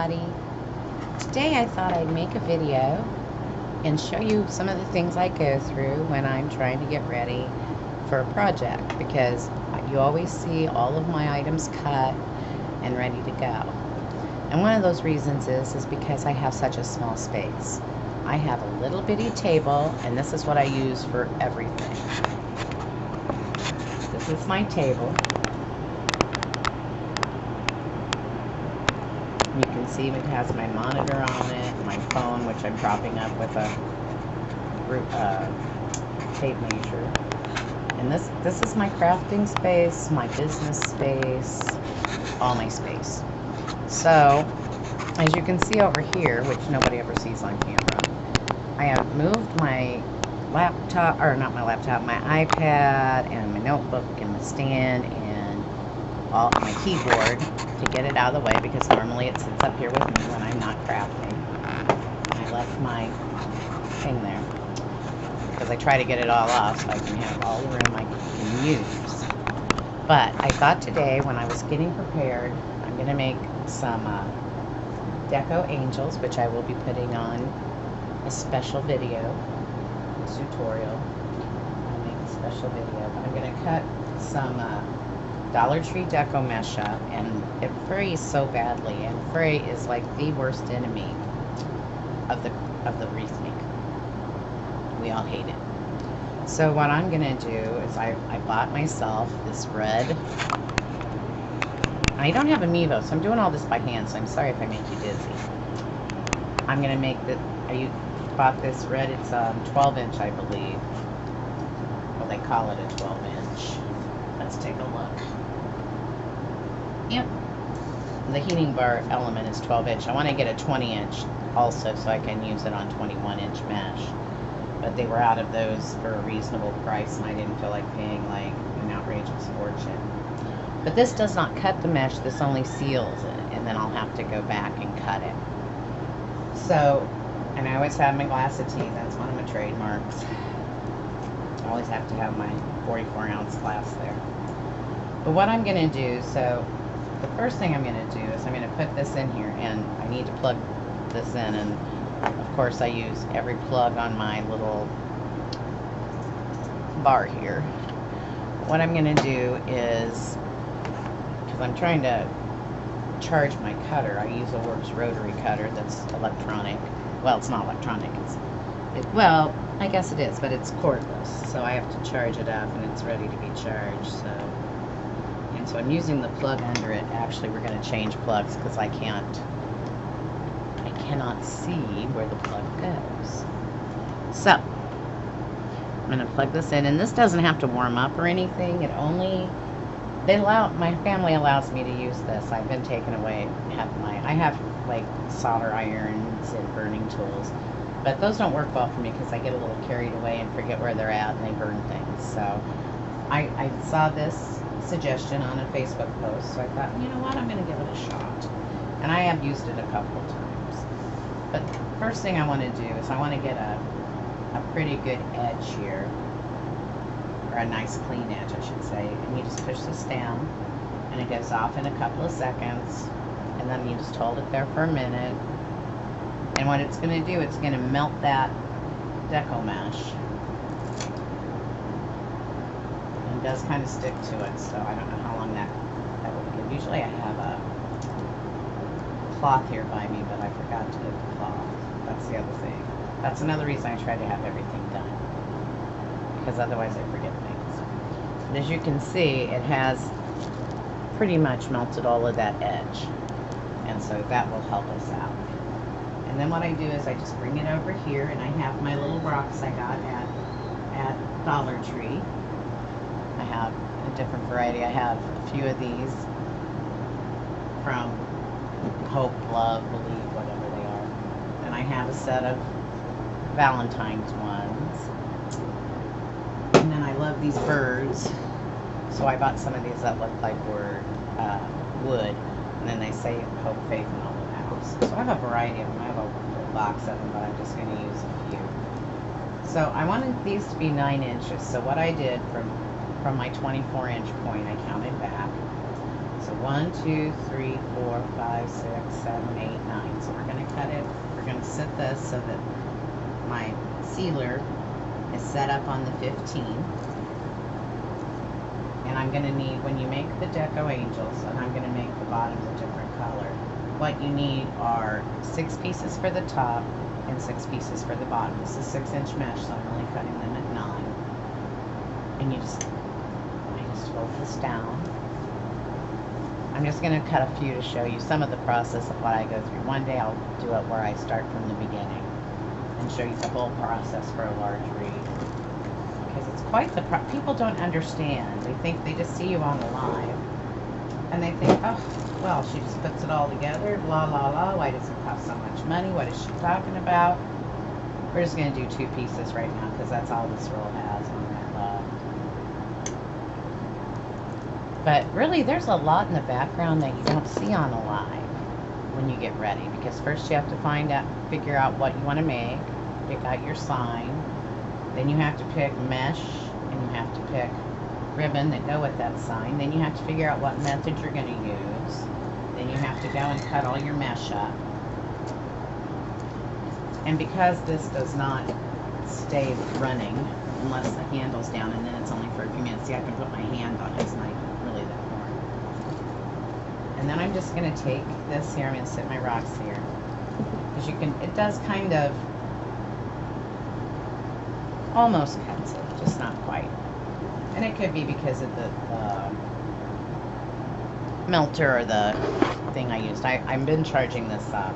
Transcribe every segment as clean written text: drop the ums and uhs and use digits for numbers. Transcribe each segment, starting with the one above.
everybody. Today I thought I'd make a video and show you some of the things I go through when I'm trying to get ready for a project, because you always see all of my items cut and ready to go. And one of those reasons is because I have such a small space. I have a little bitty table, and this is what I use for everything. This is my table. You can see it has my monitor on it, my phone, which I'm propping up with a tape measure. And this is my crafting space, my business space, all my space. So, as you can see over here, which nobody ever sees on camera, I have moved my laptop, or not my laptop, my iPad and my notebook and my stand and all my keyboard to get it out of the way, because normally it sits up here with me when I'm not crafting. I left my thing there because I try to get it all off so I can have all the room I can use. But I thought today, when I was getting prepared, I'm going to make some deco angels, which I will be putting on a special video tutorial. I'll make a special video, but I'm going to cut some Dollar Tree deco mesh up, and it frays so badly, and fray is like the worst enemy of the wreath maker. We all hate it. So what I'm gonna do is I bought myself this red. I don't have a Mevo, so I'm doing all this by hand, so I'm sorry if I make you dizzy. I'm gonna make the, I bought this red, it's 12 inch I believe. Well, they call it a 12 inch. Let's take a look. Yep. The heating bar element is 12 inch. I want to get a 20 inch also so I can use it on 21 inch mesh. But they were out of those for a reasonable price, and I didn't feel like paying like an outrageous fortune. But this does not cut the mesh, this only seals it, and then I'll have to go back and cut it. So, and I always have my glass of tea, that's one of my trademarks. I always have to have my 44 ounce glass there. But what I'm going to do, so the first thing I'm going to do is I'm going to put this in here, and I need to plug this in, and of course I use every plug on my little bar here. What I'm going to do is, because I'm trying to charge my cutter, I use a Works rotary cutter that's electronic. Well, it's not electronic, well, I guess it is, but it's cordless, so I have to charge it up and it's ready to be charged. So I'm using the plug under it. Actually, we're going to change plugs because I cannot see where the plug goes. So I'm going to plug this in, and this doesn't have to warm up or anything. It only, my family allows me to use this. I've been taken away, I have like solder irons and burning tools, but those don't work well for me because I get a little carried away and forget where they're at, and they burn things. So I saw this suggestion on a Facebook post, so I thought, you know what, I'm going to give it a shot. And I have used it a couple of times. But the first thing I want to do is I want to get a pretty good edge here, or a nice clean edge I should say, and you just push this down and it goes off in a couple of seconds, and then you just hold it there for a minute, and what it's going to do, it's going to melt that deco mesh. Does kind of stick to it, so I don't know how long that will give. Usually I have a cloth here by me, but I forgot to get the cloth. That's the other thing. That's another reason I try to have everything done, because otherwise I forget things. And as you can see, it has pretty much melted all of that edge, and so that will help us out. And then what I do is I just bring it over here, and I have my little rocks I got at Dollar Tree. I have a different variety. I have a few of these from Hope, Love, Believe, whatever they are. And I have a set of Valentine's ones. And then I love these birds. So I bought some of these that look like wood. And then they say Hope, Faith, and all of that. So I have a variety of them. I have a little box of them, but I'm just going to use a few. So I wanted these to be 9 inches. So what I did from my 24 inch point, I counted back. So 1, 2, 3, 4, 5, 6, 7, 8, 9. So we're going to cut it. We're going to set this so that my sealer is set up on the 15. And I'm going to need, when you make the deco angels, and I'm going to make the bottoms a different color, what you need are 6 pieces for the top and 6 pieces for the bottom. This is 6-inch mesh, so I'm only cutting them at 9. And I just fold this down. I'm just going to cut a few to show you some of the process of what I go through. One day I'll do it where I start from the beginning and show you the whole process for a large wreath. Because it's quite the people don't understand. They think they just see you on the live and they think, oh, well, she just puts it all together, la la la, why does it cost so much money, what is she talking about? We're just going to do 2 pieces right now because that's all this roll has on that love. But really there's a lot in the background that you don't see on a live when you get ready, because first you have to figure out what you want to make, pick out your sign, then you have to pick mesh, and you have to pick ribbon that go with that sign, then you have to figure out what method you're going to use, then you have to go and cut all your mesh up. And because this does not stay running unless the handle's down, and then it's only for a few minutes, see, I can put my hand on it, it's not really that hard. And then I'm just going to take this here, I'm going to sit my rocks here, because you can, it does kind of almost cuts it, just not quite. And it could be because of the melter or the thing I used. I've been charging this up.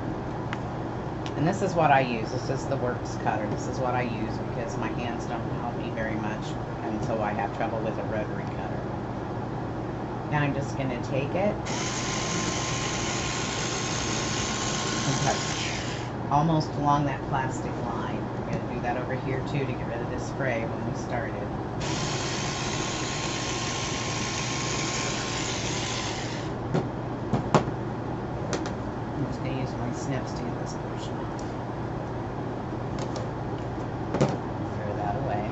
And this is what I use. This is the Works cutter. This is what I use because my hands don't help me very much until I have trouble with a rotary cutter. Now I'm just going to take it and cut almost along that plastic line. I'm going to do that over here too to get rid of this spray when we started. I'm just going to use my snips to get this portion off. Throw that away.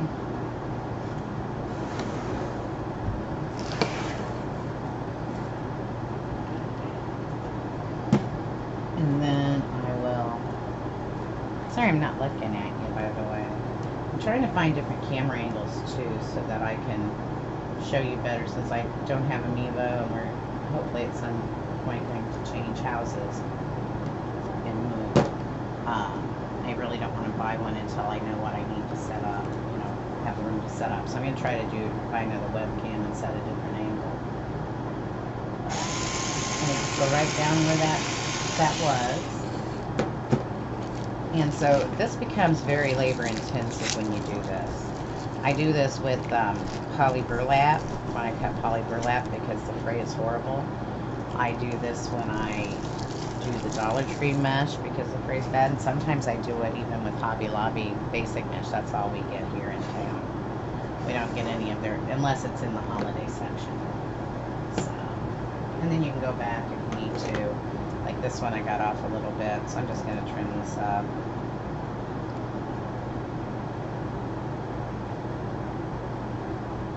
And then I will, sorry I'm not looking at you by the way. I'm trying to find different camera angles too so that I can show you better, since I don't have a Mevo and we're hopefully at some point going to change houses and move. I really don't want to buy one until I know what I need to set up, you know, have the room to set up. So I'm going to try to buy another webcam and set a different angle. And just go right down where that was. And so this becomes very labor intensive when you do this. I do this with poly burlap, when I cut poly burlap, because the fray is horrible. I do this when I do the Dollar Tree mesh because the fray's bad, and sometimes I do it even with Hobby Lobby basic mesh. That's all we get here in town. We don't get any of their, unless it's in the holiday section. So, and then you can go back if you need to. Like this one I got off a little bit, so I'm just going to trim this up.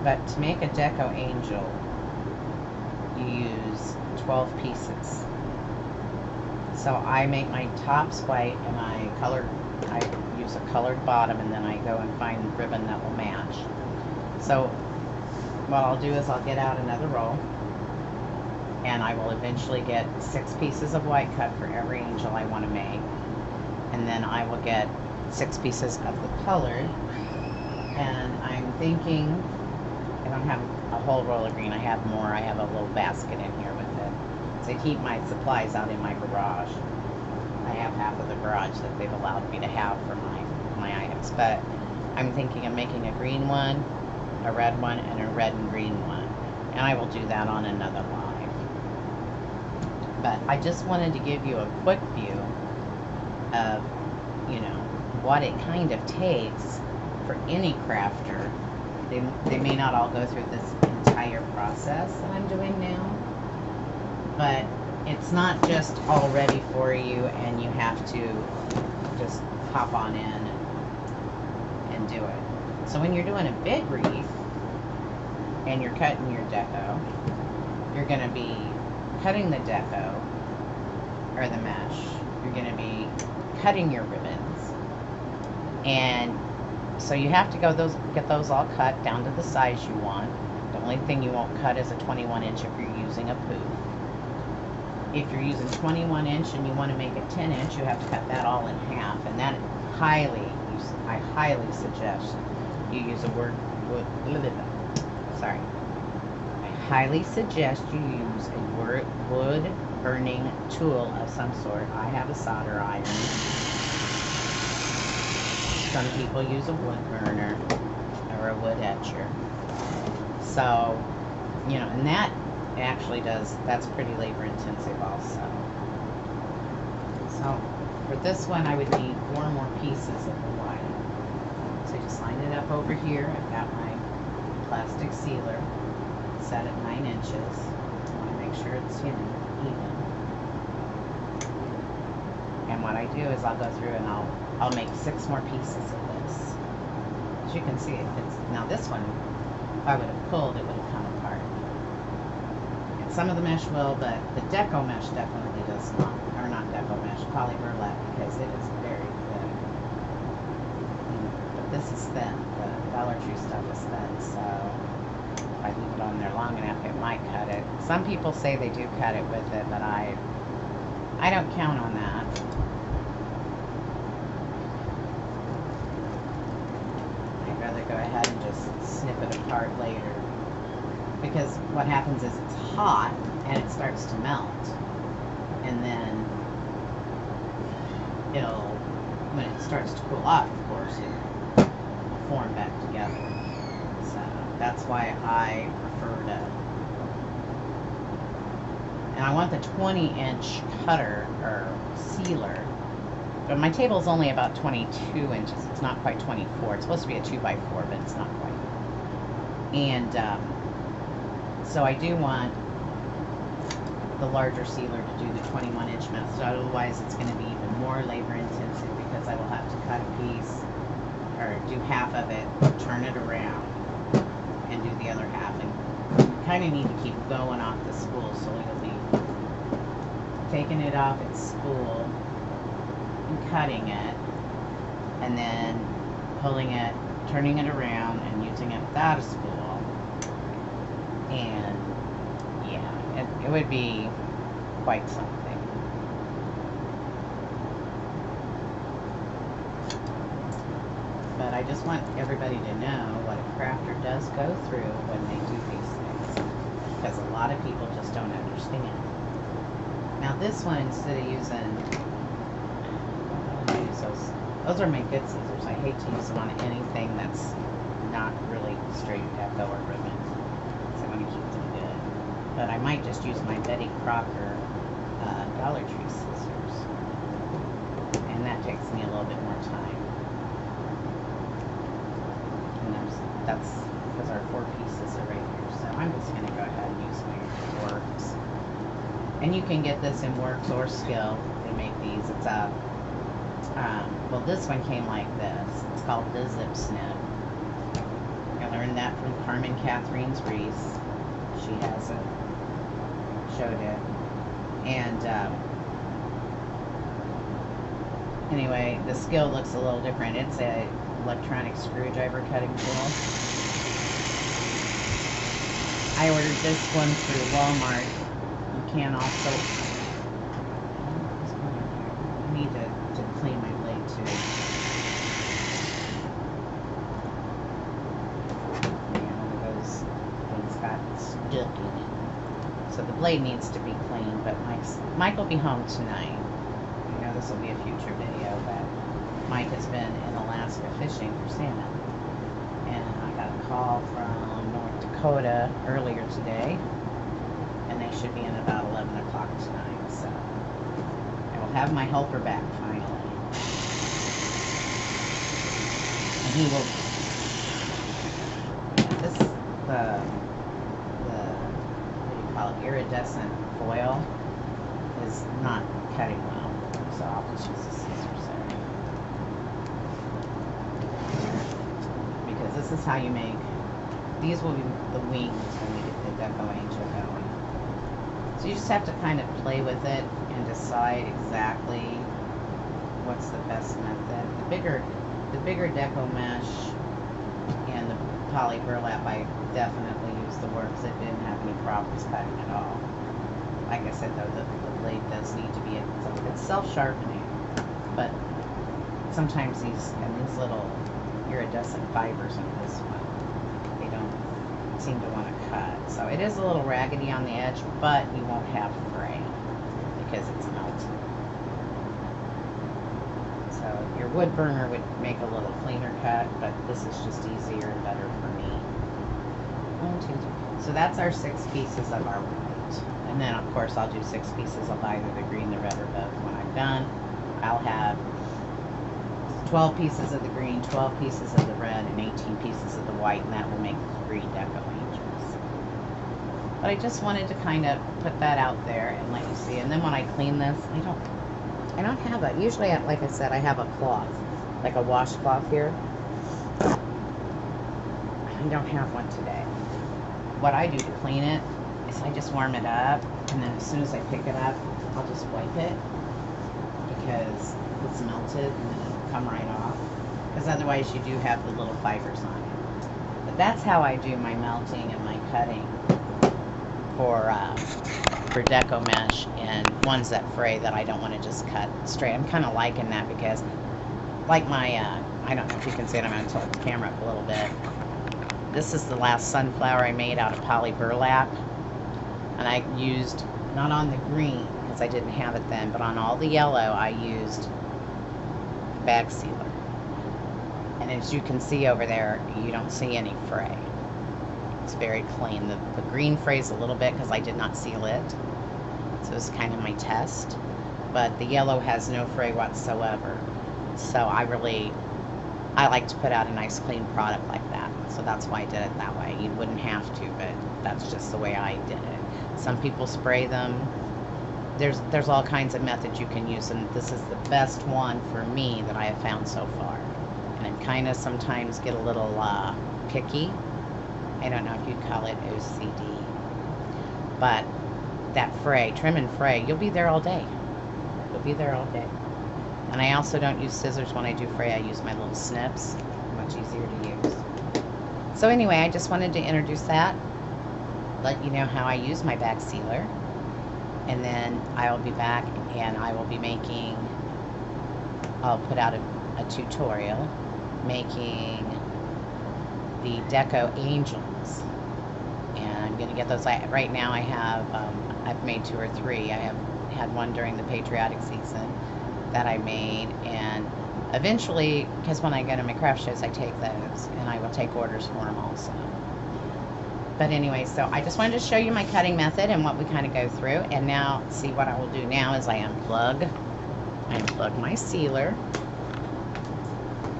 But to make a deco angel, you use 12 pieces. So I make my tops white and I use a colored bottom, and then I go and find ribbon that will match. So what I'll do is I'll get out another roll, and I will eventually get 6 pieces of white cut for every angel I want to make, and then I will get 6 pieces of the colored, and I'm thinking, I don't have a whole roll of green, I have more, I have a little basket in here with it to keep my supplies out in my garage. I have half of the garage that they've allowed me to have for my items, but I'm thinking of making a green one, a red one, and a red and green one, and I will do that on another live. But I just wanted to give you a quick view of, you know, what it kind of takes for any crafter. They may not all go through this entire process that I'm doing now, but it's not just all ready for you and you have to just hop on in and do it. So when you're doing a big wreath and you're cutting your deco, you're going to be cutting the deco or the mesh, you're going to be cutting your ribbons. And so you have to get those all cut down to the size you want. The only thing you won't cut is a 21 inch if you're using a poof. If you're using 21 inch and you want to make a 10 inch, you have to cut that all in half. And that I highly suggest you use I highly suggest you use a wood burning tool of some sort. I have a solder iron. Some people use a wood burner or a wood etcher. So, you know, and that actually that's pretty labor intensive also. So for this one I would need 4 more pieces of the white. So just line it up over here. I've got my plastic sealer set at 9 inches. I want to make sure it's, you know, even. And what I do is I'll go through and I'll make 6 more pieces of this. As you can see, now this one, if I would have pulled, it would have come apart. And some of the mesh will, but the deco mesh definitely does not. Or not deco mesh, poly burlap, because it is very thick. But this is thin. The Dollar Tree stuff is thin, so if I leave it on there long enough, it might cut it. Some people say they do cut it with it, but I don't count on that. I'd rather go ahead and just snip it apart later. Because what happens is it's hot and it starts to melt. And then when it starts to cool off, of course, it'll form back together. So that's why I prefer to. And I want the 20-inch cutter or sealer. But my table is only about 22 inches. It's not quite 24. It's supposed to be a 2x4, but it's not quite. And so I do want the larger sealer to do the 21-inch method. Otherwise, it's going to be even more labor intensive because I will have to cut a piece or do half of it, turn it around, and do the other half. And you kind of need to keep going off the spool, so you'll be taking it off its spool and cutting it, and then pulling it, turning it around, and using it without a spool. And yeah, it would be quite something. But I just want everybody to know what a crafter does go through when they do these things, because a lot of people just don't understand. Now this one, instead of using, I use those are my good scissors. I hate to use them on anything that's not really straight deco or ribbon, so I want to keep them good. But I might just use my Betty Crocker Dollar Tree scissors, and that takes me a little bit more time. And that's because our 4 pieces are right here, so I'm just going to go ahead and use my Works. And you can get this in Works or Skill. They make these. It's a well, this one came like this. It's called the Zip Snip. I learned that from Carmen Catherine's Reese. She has it, showed it. And anyway, the Skill looks a little different. It's a electronic screwdriver cutting tool. I ordered this one through Walmart. You can also, I need to clean my blade too. Yeah, one of those things got stuck in it. So the blade needs to be cleaned, but Mike will be home tonight. I know this will be a future video, but Mike has been in Alaska fishing for salmon. And I got a call from North Dakota earlier today, and they should be in about 11 o'clock tonight, so I will have my helper back finally. And he will, this is the what do you call it, iridescent foil is not cutting well, so I'll just use the scissors there. Because this is how you make, these will be the wings when we get the deco angel going. So you just have to kind of play with it and decide exactly what's the best method. The bigger deco mesh and the poly burlap, I definitely used the work because it didn't have any problems cutting at all. Like I said though, the blade does need to be, it's self-sharpening, but sometimes these little iridescent fibers in this one, they don't seem to want to cut. So it is a little raggedy on the edge, but you won't have fray because it's melted. So your wood burner would make a little cleaner cut, but this is just easier and better for me. 1, 2, 3. So that's our 6 pieces of our white. And then of course I'll do 6 pieces of either the green, the red, or both. When I'm done, I'll have 12 pieces of the green, 12 pieces of the red, and 18 pieces of the white, and that will make 3 deco angels. But I just wanted to kind of put that out there and let you see. And then when I clean this, I don't have a, usually, like I said, I have a cloth, like a washcloth here. I don't have one today. What I do to clean it is I just warm it up, and then as soon as I pick it up, I'll just wipe it because it's melted and then it'll come right off. Because otherwise you do have the little fibers on it. But that's how I do my melting and my cutting for deco mesh and ones that fray that I don't want to just cut straight. I'm kind of liking that because, like my, I don't know if you can see it, I'm going to tilt the camera up a little bit. This is the last sunflower I made out of poly burlap. And I used, not on the green, because I didn't have it then, but on all the yellow, I used bag sealer. And as you can see over there, you don't see any fray. It's very clean. The green frays a little bit because I did not seal it. So it's kind of my test. But the yellow has no fray whatsoever. So I like to put out a nice clean product like that. So that's why I did it that way. You wouldn't have to, but that's just the way I did it. Some people spray them. There's all kinds of methods you can use, and this is the best one for me that I have found so far. And I kind of sometimes get a little picky. I don't know if you'd call it OCD. But that fray, trim and fray, you'll be there all day. You'll be there all day. And I also don't use scissors when I do fray. I use my little snips. Much easier to use. So anyway, I just wanted to introduce that. Let you know how I use my bag sealer. And then I will be back and I will be making, I'll put out a tutorial making the deco angels. And I'm going to get those. Right now I have, I've made 2 or 3. I have had one during the patriotic season that I made, and eventually, because when I go to my craft shows, I take those, and I will take orders for them also. But anyway, so I just wanted to show you my cutting method and what we kind of go through. And now, see, what I will do now is I unplug my sealer.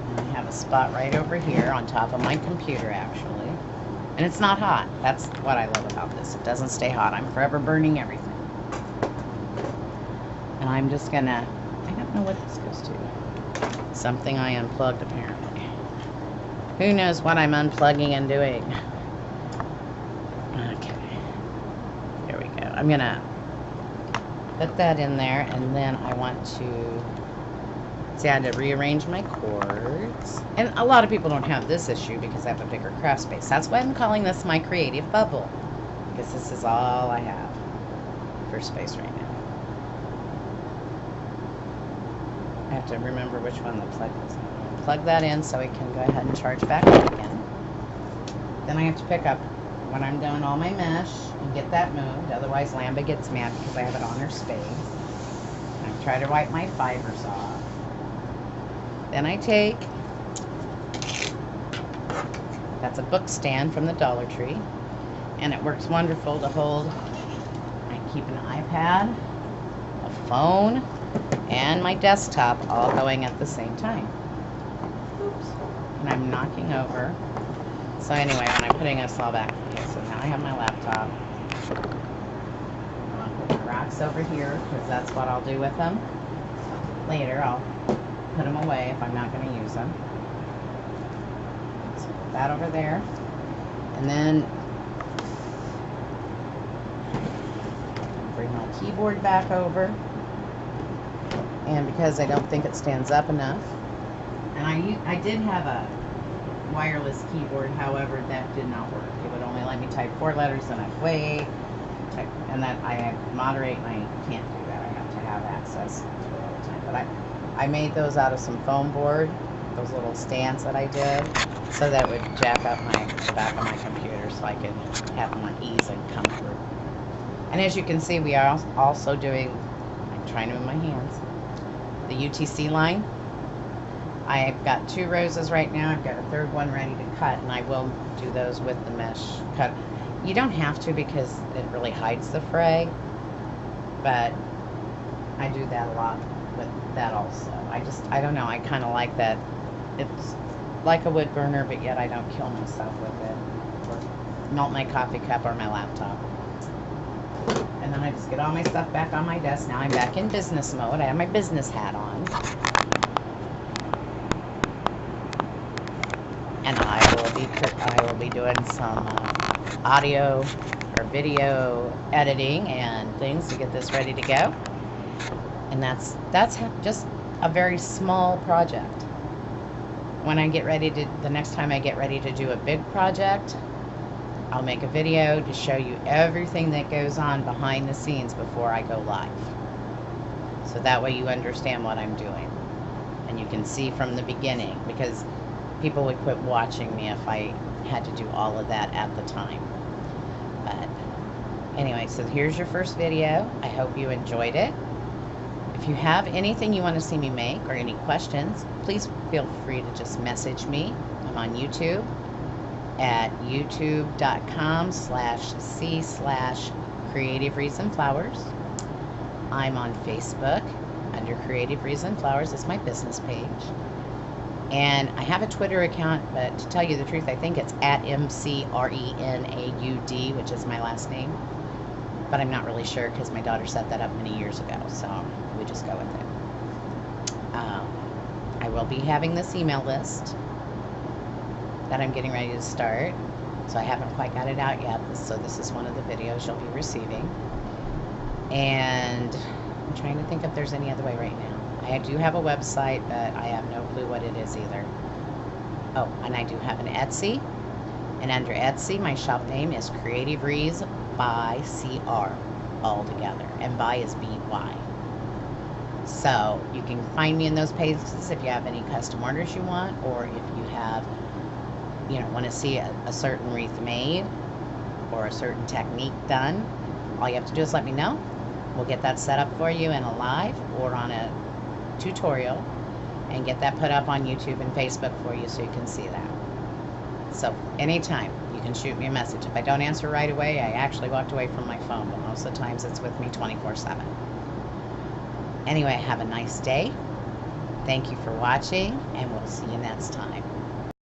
And I have a spot right over here on top of my computer, actually. And it's not hot. That's what I love about this. It doesn't stay hot. I'm forever burning everything. And I'm just gonna, I don't know what this goes to. Something I unplugged, apparently. Who knows what I'm unplugging and doing. Okay. There we go. I'm gonna put that in there, and then I want to, see, I had to rearrange my cords. And a lot of people don't have this issue because I have a bigger craft space. That's why I'm calling this my creative bubble. Because this is all I have for space right now. I have to remember which one the plug is. Plug that in so it can go ahead and charge back up again. Then I have to pick up when I'm doing all my mesh and get that moved. Otherwise Lamba gets mad because I have it on her space. I try to wipe my fibers off. Then I take, that's a book stand from the Dollar Tree, and it works wonderful to hold. I keep an iPad, a phone, and my desktop all going at the same time. Oops. And I'm knocking over. So anyway, when I'm putting this all back, okay, so now I have my laptop. I'll put the rocks over here because that's what I'll do with them. Later, I'll put them away if I'm not going to use them. So put that over there. And then my keyboard back over, and because I don't think it stands up enough. And I did have a wireless keyboard, however, that did not work. It would only let me type 4 letters, and I'd wait, and that I moderate, and I can't do that. I have to have access to it all the time. But I made those out of some foam board, those little stands that I did, so that would jack up the back of my computer so I could have more ease and comfort. And as you can see, we are also doing, I'm trying to move my hands, the UTC line. I've got 2 roses right now. I've got a 3rd one ready to cut, and I will do those with the mesh cut. You don't have to because it really hides the fray, but I do that a lot with that also. I don't know, I kind of like that. It's like a wood burner, but yet I don't kill myself with it, or melt my coffee cup or my laptop. And then I just get all my stuff back on my desk. Now I'm back in business mode. I have my business hat on. And I will be doing some audio or video editing and things to get this ready to go. And that's just a very small project. When I get ready to, the next time I get ready to do a big project, I'll make a video to show you everything that goes on behind the scenes before I go live. So that way you understand what I'm doing. And you can see from the beginning, because people would quit watching me if I had to do all of that at the time. But anyway, so here's your first video. I hope you enjoyed it. If you have anything you want to see me make or any questions, please feel free to just message me. I'm on YouTube at youtube.com/c/Creativewreathsandflowers. I'm on Facebook under Creativewreathsandflowers. It's my business page. And I have a Twitter account, but to tell you the truth, I think it's at MCRENAUD, which is my last name. But I'm not really sure because my daughter set that up many years ago, so we just go with it. I will be having this email list that I'm getting ready to start, so I haven't quite got it out yet, so this is one of the videos you'll be receiving. And I'm trying to think if there's any other way right now. I do have a website, but I have no clue what it is either. Oh, and I do have an Etsy, and under Etsy, my shop name is Creative Wreaths by CR, all together, and by is BY. So you can find me in those pages if you have any custom orders you want, or if you have, want to see a certain wreath made or a certain technique done. All you have to do is let me know. We'll get that set up for you in a live or on a tutorial, and get that put up on YouTube and Facebook for you so you can see that. So anytime you can shoot me a message. If I don't answer right away, I actually walked away from my phone, but most of the times it's with me 24/7. Anyway, have a nice day. Thank you for watching, and we'll see you next time.